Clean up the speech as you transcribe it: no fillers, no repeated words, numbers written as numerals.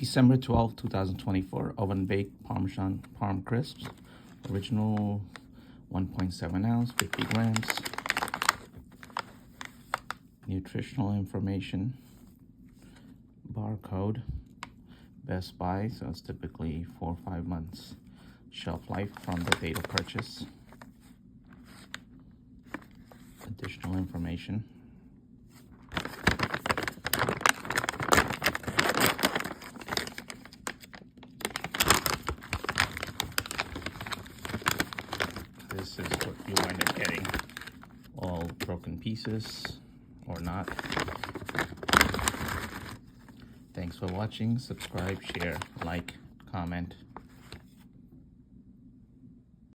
December 12, 2024, oven baked Parmesan Parm crisps, original 1.7 ounce, 50 grams. Nutritional information, barcode, Best Buy, so it's typically 4 or 5 months shelf life from the date of purchase. Additional information. This is what you wind up getting, all broken pieces or not. Thanks for watching. Subscribe, share, like, comment.